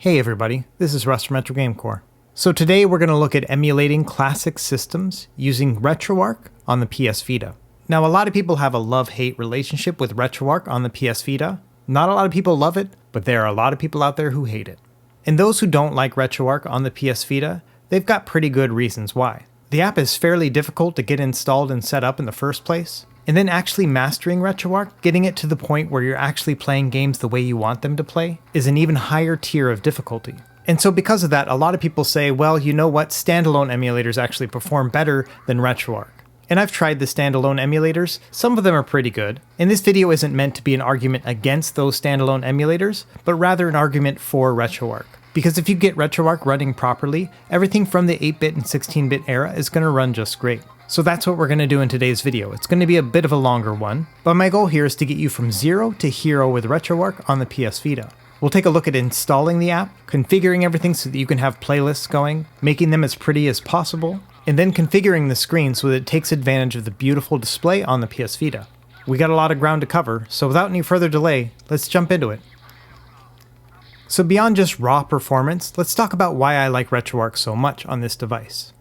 Hey everybody, this is Russ from Retro Game Core. So today we're going to look at emulating classic systems using RetroArch on the PS Vita. Now a lot of people have a love-hate relationship with RetroArch on the PS Vita. Not a lot of people love it, but there are a lot of people out there who hate it. And those who don't like RetroArch on the PS Vita, they've got pretty good reasons why. The app is fairly difficult to get installed and set up in the first place. And then actually mastering RetroArch, getting it to the point where you're actually playing games the way you want them to play, is an even higher tier of difficulty. And so because of that, a lot of people say, well, you know what, standalone emulators actually perform better than RetroArch. And I've tried the standalone emulators, some of them are pretty good. And this video isn't meant to be an argument against those standalone emulators, but rather an argument for RetroArch. Because if you get RetroArch running properly, everything from the 8-bit and 16-bit era is going to run just great. So that's what we're going to do in today's video. It's going to be a bit of a longer one, but my goal here is to get you from zero to hero with RetroArch on the PS Vita. We'll take a look at installing the app, configuring everything so that you can have playlists going, making them as pretty as possible, and then configuring the screen so that it takes advantage of the beautiful display on the PS Vita. We got a lot of ground to cover, so without any further delay, let's jump into it. So beyond just raw performance, let's talk about why I like RetroArch so much on this device.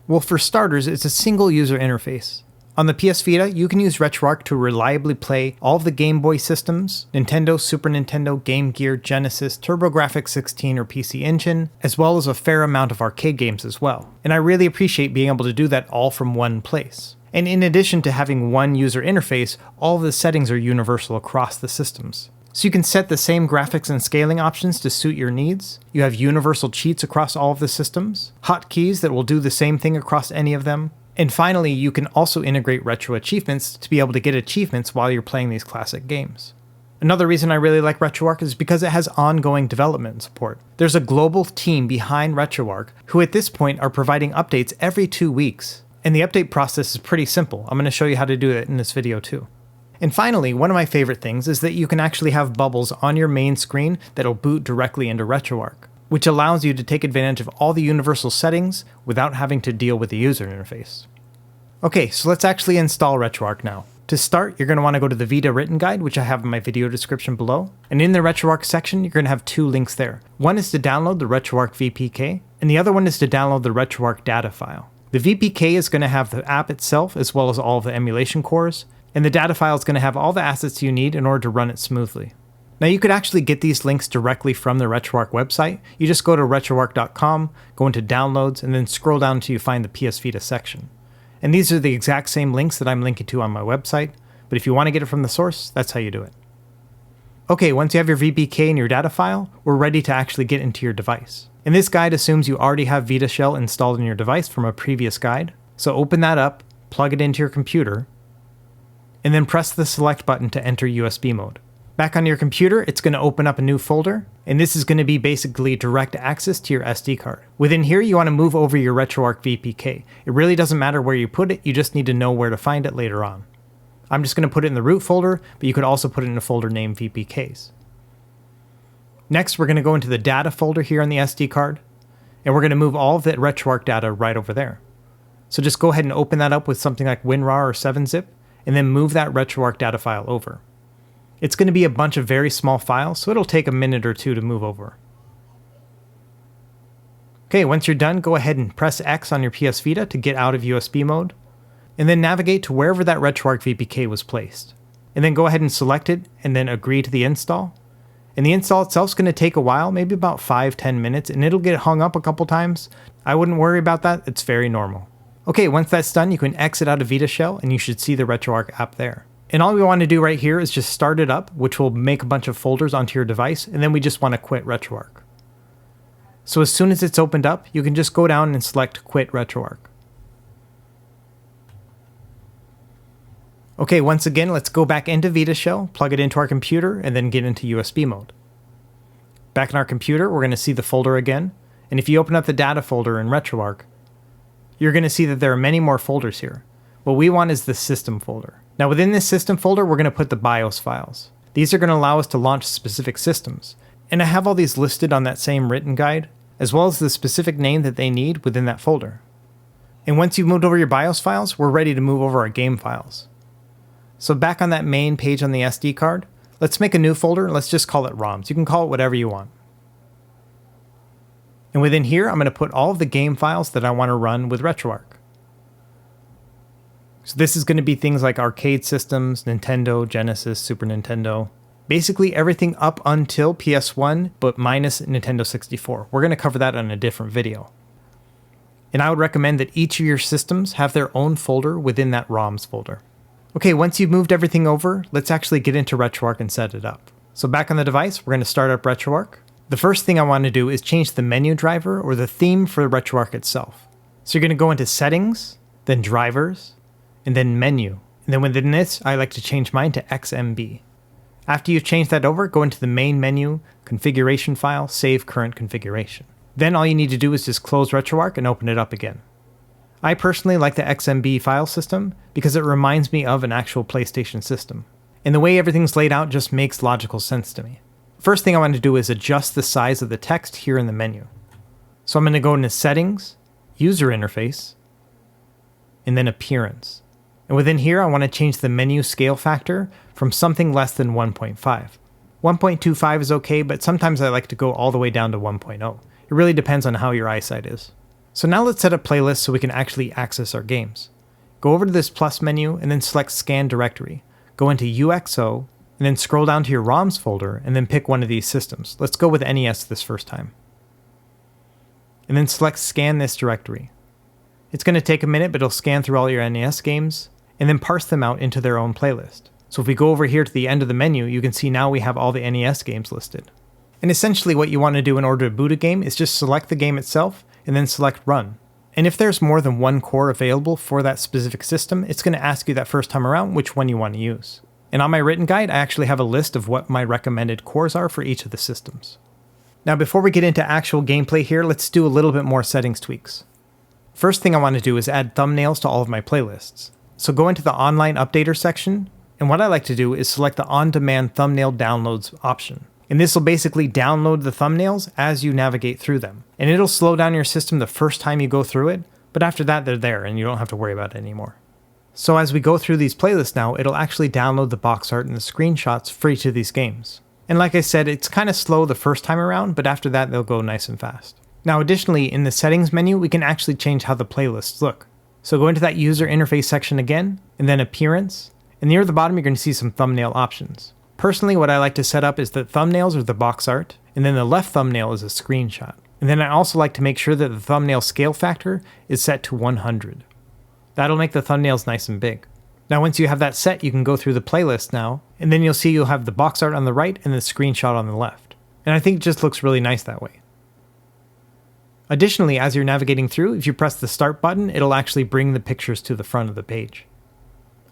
Well, for starters, it's a single user interface. On the PS Vita, you can use RetroArch to reliably play all of the Game Boy systems, Nintendo, Super Nintendo, Game Gear, Genesis, TurboGrafx-16 or PC Engine, as well as a fair amount of arcade games as well. And I really appreciate being able to do that all from one place. And in addition to having one user interface, all of the settings are universal across the systems. So you can set the same graphics and scaling options to suit your needs. You have universal cheats across all of the systems, hotkeys that will do the same thing across any of them, and finally you can also integrate retro achievements to be able to get achievements while you're playing these classic games. Another reason I really like RetroArch is because it has ongoing development support. There's a global team behind RetroArch who at this point are providing updates every 2 weeks. And the update process is pretty simple. I'm going to show you how to do it in this video too. And finally, one of my favorite things is that you can actually have bubbles on your main screen that'll boot directly into RetroArch, which allows you to take advantage of all the universal settings without having to deal with the user interface. Okay, so let's actually install RetroArch now. To start, you're going to want to go to the Vita written guide, which I have in my video description below. And in the RetroArch section, you're going to have two links there. One is to download the RetroArch VPK, and the other one is to download the RetroArch data file. The VPK is going to have the app itself as well as all of the emulation cores, and the data file is going to have all the assets you need in order to run it smoothly. Now you could actually get these links directly from the RetroArch website. You just go to retroarch.com, go into downloads, and then scroll down until you find the PS Vita section. And these are the exact same links that I'm linking to on my website, but if you want to get it from the source, that's how you do it. Okay, once you have your VPK and your data file, we're ready to actually get into your device. And this guide assumes you already have Vita Shell installed in your device from a previous guide. So open that up, plug it into your computer, and then press the select button to enter USB mode. Back on your computer, it's going to open up a new folder, and this is going to be basically direct access to your SD card. Within here, you want to move over your RetroArch VPK. It really doesn't matter where you put it, you just need to know where to find it later on. I'm just going to put it in the root folder, but you could also put it in a folder named VPKs. Next, we're going to go into the data folder here on the SD card, and we're going to move all of that RetroArch data right over there. So just go ahead and open that up with something like WinRAR or 7-zip, and then move that RetroArch data file over. It's going to be a bunch of very small files, so it'll take a minute or two to move over. Okay, once you're done, go ahead and press X on your PS Vita to get out of USB mode, and then navigate to wherever that RetroArch VPK was placed. And then go ahead and select it, and then agree to the install. And the install itself is going to take a while, maybe about 5-10 minutes, and it'll get hung up a couple times. I wouldn't worry about that, it's very normal. Okay, once that's done, you can exit out of Vita Shell, and you should see the RetroArch app there. And all we want to do right here is just start it up, which will make a bunch of folders onto your device, and then we just want to quit RetroArch. So as soon as it's opened up, you can just go down and select Quit RetroArch. Okay, once again, let's go back into Vita Shell, plug it into our computer, and then get into USB mode. Back in our computer, we're going to see the folder again, and if you open up the data folder in RetroArch, you're going to see that there are many more folders here. What we want is the system folder. Now within this system folder, we're going to put the BIOS files. These are going to allow us to launch specific systems. And I have all these listed on that same written guide, as well as the specific name that they need within that folder. And once you've moved over your BIOS files, we're ready to move over our game files. So back on that main page on the SD card, let's make a new folder and let's just call it ROMs. You can call it whatever you want. And within here, I'm going to put all of the game files that I want to run with RetroArch. So this is going to be things like arcade systems, Nintendo, Genesis, Super Nintendo, basically everything up until PS1, but minus Nintendo 64. We're going to cover that on a different video. And I would recommend that each of your systems have their own folder within that ROMs folder. Okay, once you've moved everything over, let's actually get into RetroArch and set it up. So back on the device, we're going to start up RetroArch. The first thing I want to do is change the menu driver or the theme for RetroArch itself. So you're going to go into Settings, then Drivers, and then Menu. And then within this, I like to change mine to XMB. After you've changed that over, go into the main menu, configuration file, save current configuration. Then all you need to do is just close RetroArch and open it up again. I personally like the XMB file system because it reminds me of an actual PlayStation system. And the way everything's laid out just makes logical sense to me. First thing I want to do is adjust the size of the text here in the menu. So I'm going to go into Settings, User Interface, and then Appearance. And within here, I want to change the menu scale factor from something less than 1.5. 1.25 is okay, but sometimes I like to go all the way down to 1.0. It really depends on how your eyesight is. So now let's set up playlists so we can actually access our games. Go over to this plus menu and then select Scan Directory. Go into UXO and then scroll down to your ROMs folder and then pick one of these systems. Let's go with NES this first time. And then select Scan this directory. It's going to take a minute, but it'll scan through all your NES games and then parse them out into their own playlist. So if we go over here to the end of the menu, you can see now we have all the NES games listed. And essentially what you want to do in order to boot a game is just select the game itself and then select Run. And if there's more than one core available for that specific system, it's going to ask you that first time around which one you want to use. And on my written guide, I actually have a list of what my recommended cores are for each of the systems. Now before we get into actual gameplay here, let's do a little bit more settings tweaks. First thing I want to do is add thumbnails to all of my playlists. So go into the Online Updater section, and what I like to do is select the On-Demand Thumbnail Downloads option. And this will basically download the thumbnails as you navigate through them. And it'll slow down your system the first time you go through it, but after that they're there and you don't have to worry about it anymore. So as we go through these playlists now, it'll actually download the box art and the screenshots for each of these games. And like I said, it's kind of slow the first time around, but after that they'll go nice and fast. Now additionally, in the settings menu, we can actually change how the playlists look. So go into that user interface section again, and then appearance, and near the bottom you're going to see some thumbnail options. Personally, what I like to set up is that thumbnails are the box art, and then the left thumbnail is a screenshot. And then I also like to make sure that the thumbnail scale factor is set to 100. That'll make the thumbnails nice and big. Now once you have that set, you can go through the playlist now, and then you'll see you'll have the box art on the right and the screenshot on the left. And I think it just looks really nice that way. Additionally, as you're navigating through, if you press the start button, it'll actually bring the pictures to the front of the page.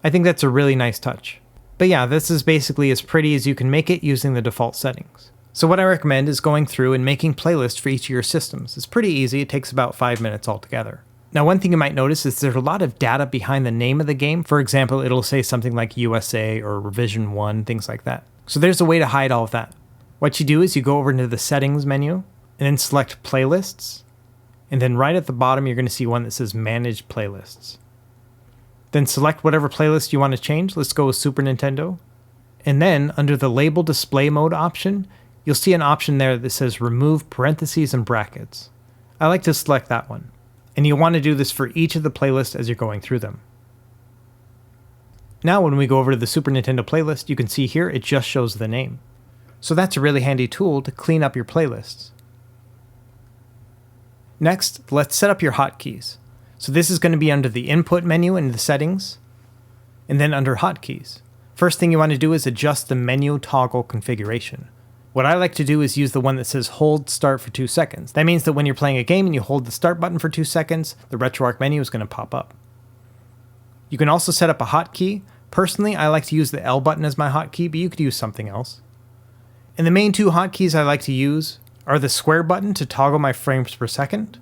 I think that's a really nice touch. But yeah, this is basically as pretty as you can make it using the default settings. So what I recommend is going through and making playlists for each of your systems. It's pretty easy, it takes about 5 minutes altogether. Now one thing you might notice is there's a lot of data behind the name of the game. For example, it'll say something like USA or Revision 1, things like that. So there's a way to hide all of that. What you do is you go over into the settings menu and then select playlists. And then right at the bottom, you're going to see one that says Manage Playlists. Then select whatever playlist you want to change. Let's go with Super Nintendo. And then under the Label Display Mode option, you'll see an option there that says Remove Parentheses and Brackets. I like to select that one. And you'll want to do this for each of the playlists as you're going through them. Now when we go over to the Super Nintendo playlist, you can see here it just shows the name. So that's a really handy tool to clean up your playlists. Next, let's set up your hotkeys. So this is going to be under the input menu in the settings, and then under hotkeys. First thing you want to do is adjust the menu toggle configuration. What I like to do is use the one that says hold start for 2 seconds. That means that when you're playing a game and you hold the start button for 2 seconds, the RetroArch menu is going to pop up. You can also set up a hotkey. Personally, I like to use the L button as my hotkey, but you could use something else. And the main 2 hotkeys I like to use are the square button to toggle my frames per second,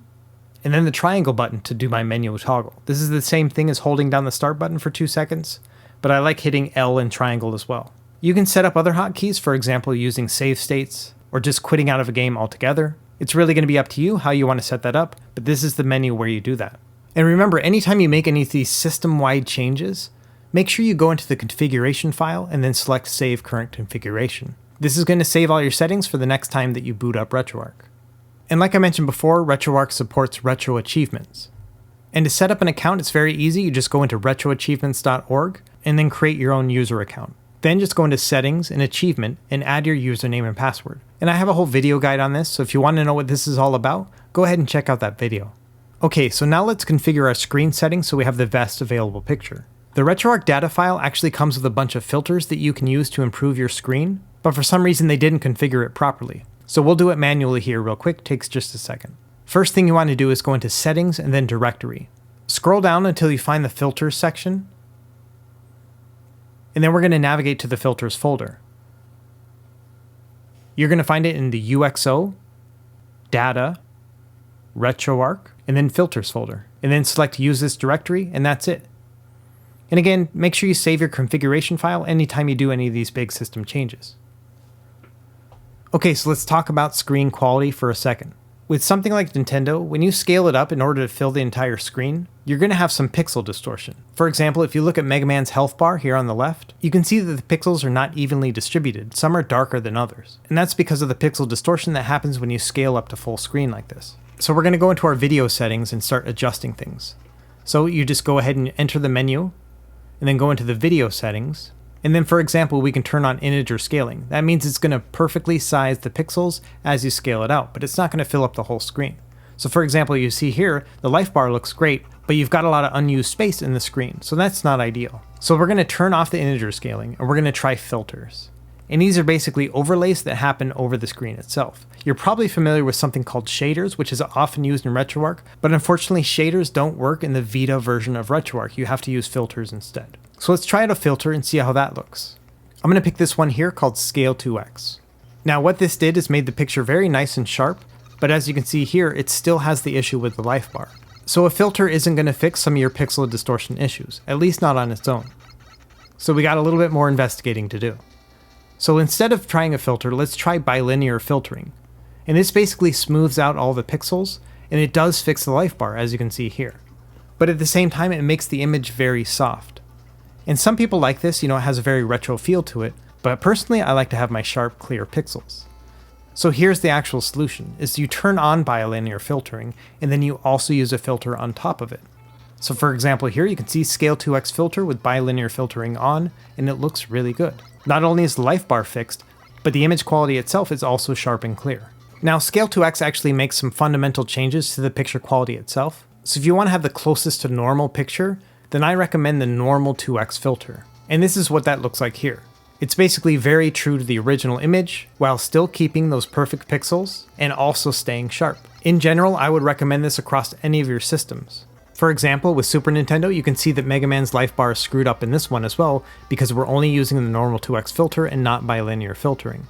and then the triangle button to do my menu toggle. This is the same thing as holding down the start button for 2 seconds, but I like hitting L and triangle as well. You can set up other hotkeys, for example using save states, or just quitting out of a game altogether. It's really going to be up to you how you want to set that up, but this is the menu where you do that. And remember, anytime you make any of these system-wide changes, make sure you go into the configuration file and then select Save Current Configuration. This is going to save all your settings for the next time that you boot up RetroArch. And like I mentioned before, RetroArch supports retro achievements. And to set up an account, it's very easy. You just go into retroachievements.org and then create your own user account. Then just go into settings and achievement and add your username and password. And I have a whole video guide on this, so if you want to know what this is all about, go ahead and check out that video. Okay, so now let's configure our screen settings so we have the best available picture. The RetroArch data file actually comes with a bunch of filters that you can use to improve your screen, but for some reason they didn't configure it properly. So we'll do it manually here real quick, takes just a second. First thing you want to do is go into settings and then directory. Scroll down until you find the filters section, and then we're going to navigate to the filters folder. You're going to find it in the UXO, data, RetroArch, and then filters folder, and then select use this directory, and that's it. And again, make sure you save your configuration file anytime you do any of these big system changes. Okay, so let's talk about screen quality for a second. With something like Nintendo, when you scale it up in order to fill the entire screen, you're going to have some pixel distortion. For example, if you look at Mega Man's health bar here on the left, you can see that the pixels are not evenly distributed. Some are darker than others. And that's because of the pixel distortion that happens when you scale up to full screen like this. So we're going to go into our video settings and start adjusting things. So you just go ahead and enter the menu, and then go into the video settings. And then for example, we can turn on integer scaling. That means it's going to perfectly size the pixels as you scale it out, but it's not going to fill up the whole screen. So for example, you see here, the life bar looks great, but you've got a lot of unused space in the screen, so that's not ideal. So we're going to turn off the integer scaling, and we're going to try filters. And these are basically overlays that happen over the screen itself. You're probably familiar with something called shaders, which is often used in RetroArch, but unfortunately shaders don't work in the Vita version of RetroArch. You have to use filters instead. So let's try out a filter and see how that looks. I'm going to pick this one here called Scale 2x. Now what this did is made the picture very nice and sharp, but as you can see here, it still has the issue with the life bar. So a filter isn't going to fix some of your pixel distortion issues, at least not on its own. So we got a little bit more investigating to do. So instead of trying a filter, let's try bilinear filtering. And this basically smooths out all the pixels, and it does fix the life bar, as you can see here. But at the same time, it makes the image very soft. And some people like this, it has a very retro feel to it, but personally I like to have my sharp, clear pixels. So here's the actual solution, is you turn on bilinear filtering, and then you also use a filter on top of it. So for example here, you can see Scale 2x filter with bilinear filtering on, and it looks really good. Not only is the life bar fixed, but the image quality itself is also sharp and clear. Now Scale 2x actually makes some fundamental changes to the picture quality itself. So if you want to have the closest to normal picture, then I recommend the normal 2x filter. And this is what that looks like here. It's basically very true to the original image, while still keeping those perfect pixels, and also staying sharp. In general, I would recommend this across any of your systems. For example, with Super Nintendo, you can see that Mega Man's life bar is screwed up in this one as well, because we're only using the normal 2x filter and not bilinear filtering.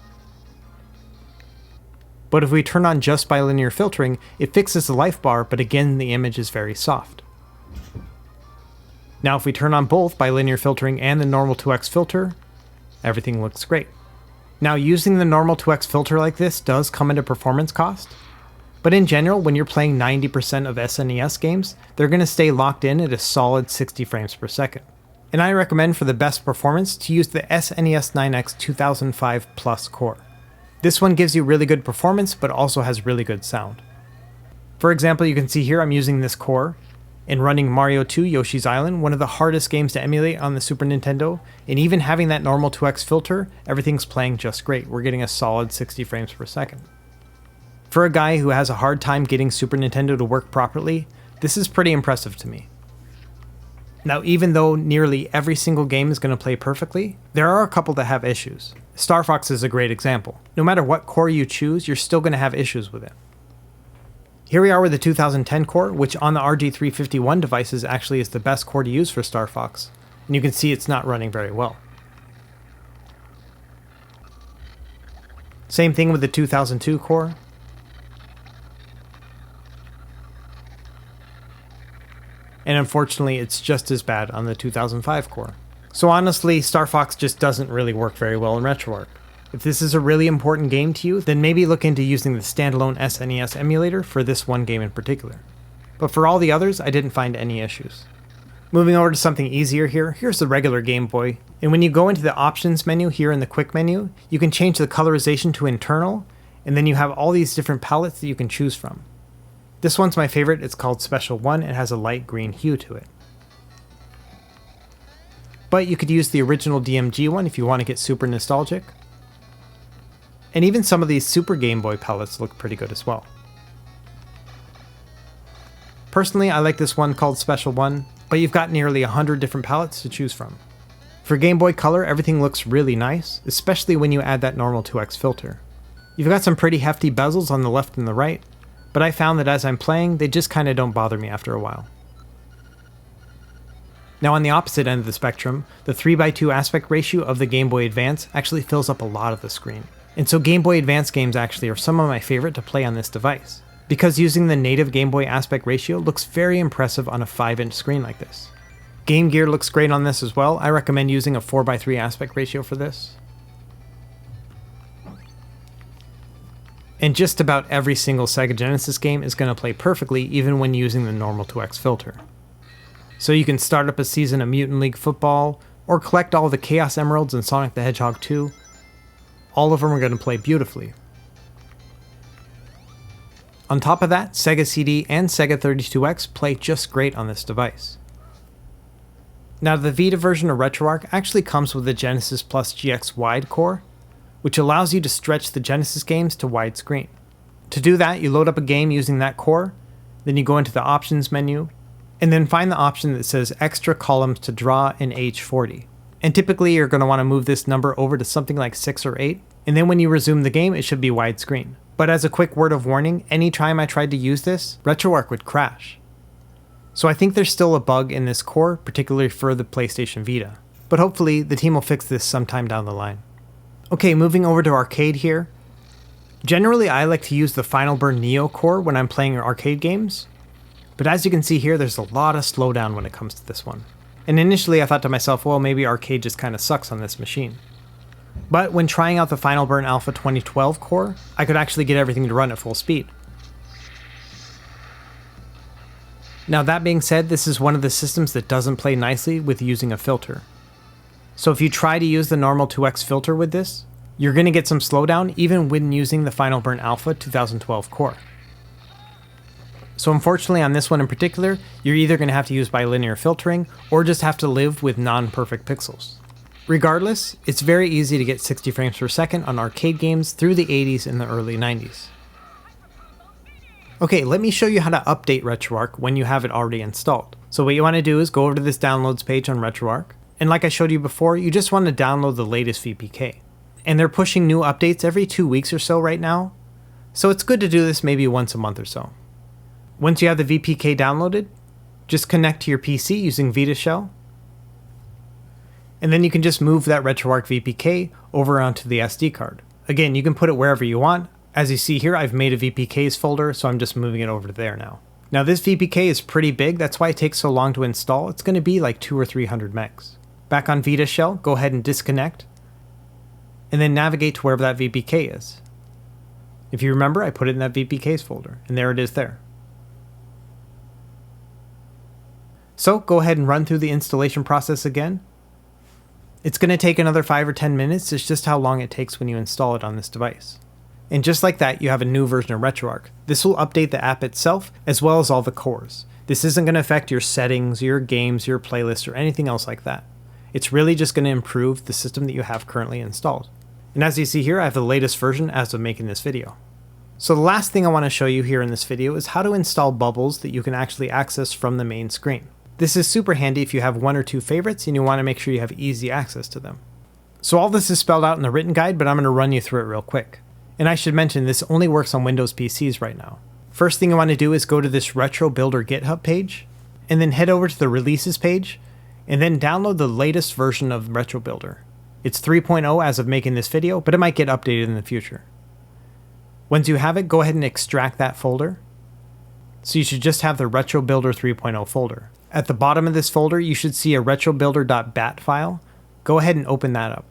But if we turn on just bilinear filtering, it fixes the life bar, but again, the image is very soft. Now if we turn on both bilinear filtering and the normal 2x filter, everything looks great. Now using the normal 2x filter like this does come at a performance cost, but in general, when you're playing 90% of SNES games, they're going to stay locked in at a solid 60 frames per second. And I recommend for the best performance to use the SNES 9X 2005 Plus core. This one gives you really good performance, but also has really good sound. For example, you can see here I'm using this core and running Mario 2 Yoshi's Island, one of the hardest games to emulate on the Super Nintendo, and even having that normal 2x filter, everything's playing just great. We're getting a solid 60 frames per second. For a guy who has a hard time getting Super Nintendo to work properly, this is pretty impressive to me. Now even though nearly every single game is going to play perfectly, there are a couple that have issues. Star Fox is a great example. No matter what core you choose, you're still going to have issues with it. Here we are with the 2010 core, which on the RG351 devices actually is the best core to use for Star Fox, and you can see it's not running very well. Same thing with the 2002 core. And unfortunately, it's just as bad on the 2005 core. So honestly, Star Fox just doesn't really work very well in RetroArch. If this is a really important game to you, then maybe look into using the standalone SNES emulator for this one game in particular. But for all the others, I didn't find any issues. Moving over to something easier here, here's the regular Game Boy. And when you go into the options menu here in the quick menu, you can change the colorization to internal, and then you have all these different palettes that you can choose from. This one's my favorite. It's called Special 1. It has a light green hue to it. But you could use the original DMG one if you want to get super nostalgic. And even some of these Super Game Boy palettes look pretty good as well. Personally, I like this one called Special 1, but you've got nearly 100 different palettes to choose from. For Game Boy Color, everything looks really nice, especially when you add that normal 2x filter. You've got some pretty hefty bezels on the left and the right, but I found that as I'm playing, they just kinda don't bother me after a while. Now on the opposite end of the spectrum, the 3:2 aspect ratio of the Game Boy Advance actually fills up a lot of the screen. And so Game Boy Advance games actually are some of my favorite to play on this device, because using the native Game Boy aspect ratio looks very impressive on a 5-inch screen like this. Game Gear looks great on this as well. I recommend using a 4:3 aspect ratio for this. And just about every single Sega Genesis game is going to play perfectly even when using the normal 2x filter. So you can start up a season of Mutant League Football, or collect all the Chaos Emeralds in Sonic the Hedgehog 2. All of them are going to play beautifully. On top of that, Sega CD and Sega 32X play just great on this device. Now the Vita version of RetroArch actually comes with the Genesis Plus GX Wide core, which allows you to stretch the Genesis games to widescreen. To do that, you load up a game using that core, then you go into the options menu, and then find the option that says extra columns to draw in H40. And typically you're going to want to move this number over to something like 6 or 8, and then when you resume the game it should be widescreen. But as a quick word of warning, anytime I tried to use this, RetroArch would crash. So I think there's still a bug in this core, particularly for the PlayStation Vita. But hopefully the team will fix this sometime down the line. Okay, moving over to arcade here. Generally I like to use the Final Burn Neo core when I'm playing arcade games, but as you can see here there's a lot of slowdown when it comes to this one. And initially I thought to myself, well, maybe arcade just kinda sucks on this machine. But when trying out the Final Burn Alpha 2012 core, I could actually get everything to run at full speed. Now that being said, this is one of the systems that doesn't play nicely with using a filter. So if you try to use the normal 2x filter with this, you're going to get some slowdown even when using the Final Burn Alpha 2012 core. So unfortunately on this one in particular, you're either going to have to use bilinear filtering or just have to live with non-perfect pixels. Regardless, it's very easy to get 60 frames per second on arcade games through the 80s and the early 90s. Okay, let me show you how to update RetroArch when you have it already installed. So what you want to do is go over to this downloads page on RetroArch, and like I showed you before, you just want to download the latest VPK. And they're pushing new updates every 2 weeks or so right now, so it's good to do this maybe once a month or so. Once you have the VPK downloaded, just connect to your PC using Vita Shell, and then you can just move that RetroArch VPK over onto the SD card. Again, you can put it wherever you want. As you see here, I've made a VPKs folder, so I'm just moving it over to there now. Now this VPK is pretty big, that's why it takes so long to install. It's going to be like 200 or 300 megs. Back on Vita Shell, go ahead and disconnect, and then navigate to wherever that VPK is. If you remember, I put it in that VPKs folder, and there it is there. So go ahead and run through the installation process again. It's going to take another 5 or 10 minutes, it's just how long it takes when you install it on this device. And just like that, you have a new version of RetroArch. This will update the app itself, as well as all the cores. This isn't going to affect your settings, your games, your playlists, or anything else like that. It's really just going to improve the system that you have currently installed. And as you see here, I have the latest version as of making this video. So the last thing I want to show you here in this video is how to install bubbles that you can actually access from the main screen. This is super handy if you have 1 or 2 favorites and you want to make sure you have easy access to them. So all this is spelled out in the written guide, but I'm going to run you through it real quick. And I should mention this only works on Windows PCs right now. First thing you want to do is go to this Retro Builder GitHub page, and then head over to the releases page, and then download the latest version of Retro Builder. It's 3.0 as of making this video, but it might get updated in the future. Once you have it, go ahead and extract that folder. So you should just have the Retro Builder 3.0 folder. At the bottom of this folder, you should see a retrobuilder.bat file. Go ahead and open that up.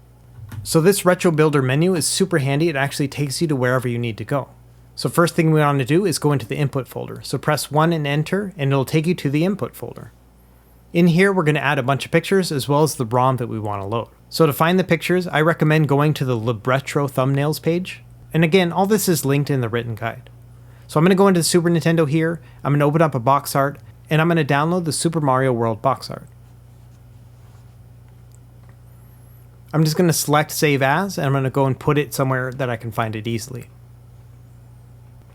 So this Retro Builder menu is super handy. It actually takes you to wherever you need to go. So first thing we want to do is go into the input folder. So press 1 and enter, and it'll take you to the input folder. In here, we're going to add a bunch of pictures as well as the ROM that we want to load. So to find the pictures, I recommend going to the Libretro thumbnails page. And again, all this is linked in the written guide. So I'm going to go into the Super Nintendo here, I'm going to open up a box art, and I'm going to download the Super Mario World box art. I'm just going to select Save As, and I'm going to go and put it somewhere that I can find it easily.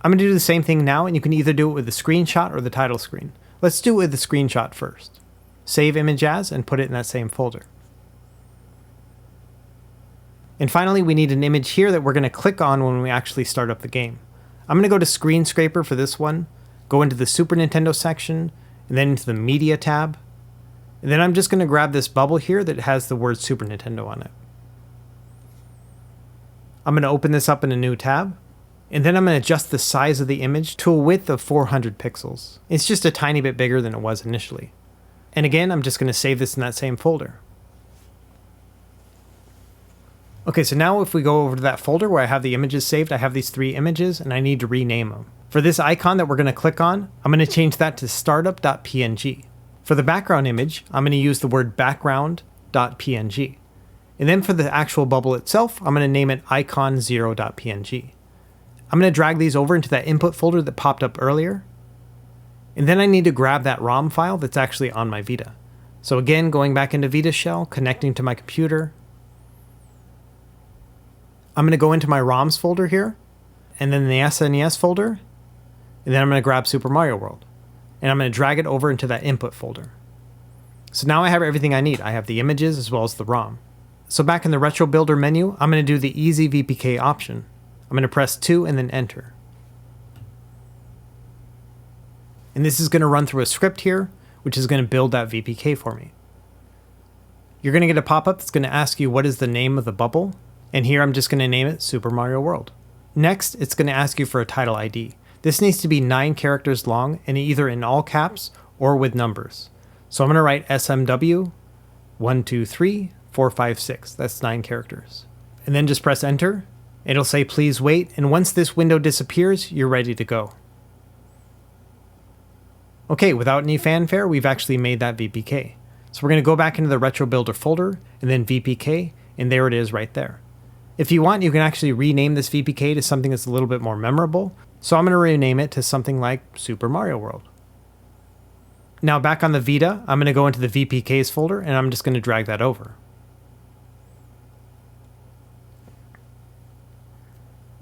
I'm going to do the same thing now, and you can either do it with the screenshot or the title screen. Let's do it with the screenshot first. Save Image As, and put it in that same folder. And finally, we need an image here that we're going to click on when we actually start up the game. I'm going to go to Screen Scraper for this one, go into the Super Nintendo section, and then into the Media tab. And then I'm just going to grab this bubble here that has the word Super Nintendo on it. I'm going to open this up in a new tab, and then I'm going to adjust the size of the image to a width of 400 pixels. It's just a tiny bit bigger than it was initially. And again, I'm just going to save this in that same folder. Okay, so now if we go over to that folder where I have the images saved, I have these 3 images and I need to rename them. For this icon that we're going to click on, I'm going to change that to startup.png. For the background image, I'm going to use the word background.png. And then for the actual bubble itself, I'm going to name it icon0.png. I'm going to drag these over into that input folder that popped up earlier. And then I need to grab that ROM file that's actually on my Vita. So again, going back into Vita Shell, connecting to my computer. I'm going to go into my ROMs folder here, and then the SNES folder, and then I'm going to grab Super Mario World. And I'm going to drag it over into that input folder. So now I have everything I need. I have the images as well as the ROM. So back in the Retro Builder menu, I'm going to do the Easy VPK option. I'm going to press 2 and then enter. And this is going to run through a script here, which is going to build that VPK for me. You're going to get a pop-up that's going to ask you what is the name of the bubble. And here I'm just going to name it Super Mario World. Next, it's going to ask you for a title ID. This needs to be 9 characters long and either in all caps or with numbers. So I'm going to write SMW 123456. That's 9 characters. And then just press enter. It'll say please wait, and once this window disappears, you're ready to go. Okay, without any fanfare, we've actually made that VPK. So we're going to go back into the Retro Builder folder and then VPK, and there it is right there. If you want, you can actually rename this VPK to something that's a little bit more memorable. So I'm going to rename it to something like Super Mario World. Now back on the Vita, I'm going to go into the VPKs folder and I'm just going to drag that over.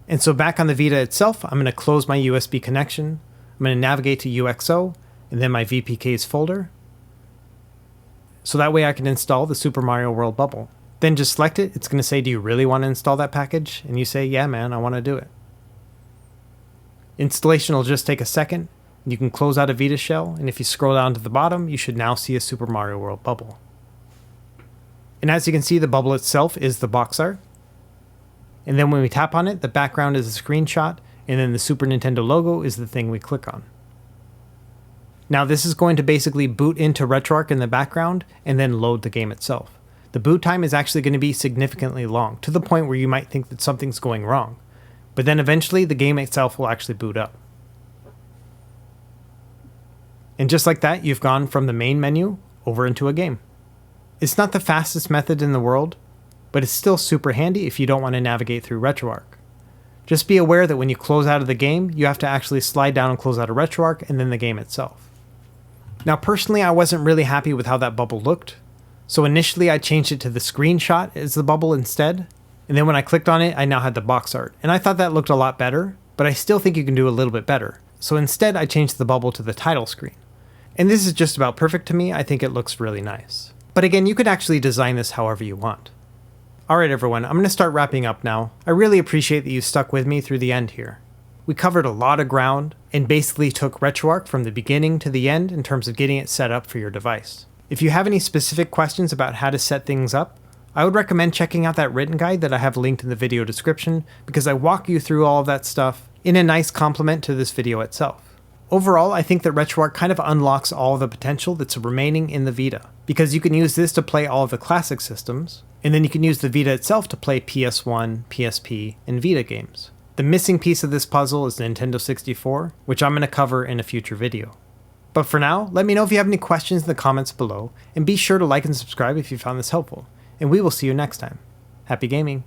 And so back on the Vita itself, I'm going to close my USB connection. I'm going to navigate to UXO and then my VPKs folder. So that way I can install the Super Mario World bubble. Then just select it. It's going to say, do you really want to install that package? And you say, yeah, man, I want to do it. Installation will just take a second. You can close out a Vita shell, and if you scroll down to the bottom, you should now see a Super Mario World bubble. And as you can see, the bubble itself is the box art. And then when we tap on it, the background is a screenshot, and then the Super Nintendo logo is the thing we click on. Now this is going to basically boot into RetroArch in the background, and then load the game itself. The boot time is actually going to be significantly long, to the point where you might think that something's going wrong. But then eventually the game itself will actually boot up. And just like that, you've gone from the main menu over into a game. It's not the fastest method in the world, but it's still super handy if you don't want to navigate through RetroArch. Just be aware that when you close out of the game, you have to actually slide down and close out of RetroArch and then the game itself. Now personally, I wasn't really happy with how that bubble looked. So initially I changed it to the screenshot as the bubble instead, and then when I clicked on it, I now had the box art. And I thought that looked a lot better, but I still think you can do a little bit better. So instead I changed the bubble to the title screen. And this is just about perfect to me. I think it looks really nice. But again, you could actually design this however you want. Alright everyone, I'm going to start wrapping up now. I really appreciate that you stuck with me through the end here. We covered a lot of ground, and basically took RetroArch from the beginning to the end in terms of getting it set up for your device. If you have any specific questions about how to set things up, I would recommend checking out that written guide that I have linked in the video description, because I walk you through all of that stuff in a nice complement to this video itself. Overall, I think that RetroArch kind of unlocks all of the potential that's remaining in the Vita, because you can use this to play all of the classic systems, and then you can use the Vita itself to play PS1, PSP, and Vita games. The missing piece of this puzzle is Nintendo 64, which I'm going to cover in a future video. But for now, let me know if you have any questions in the comments below, and be sure to like and subscribe if you found this helpful, and we will see you next time. Happy gaming!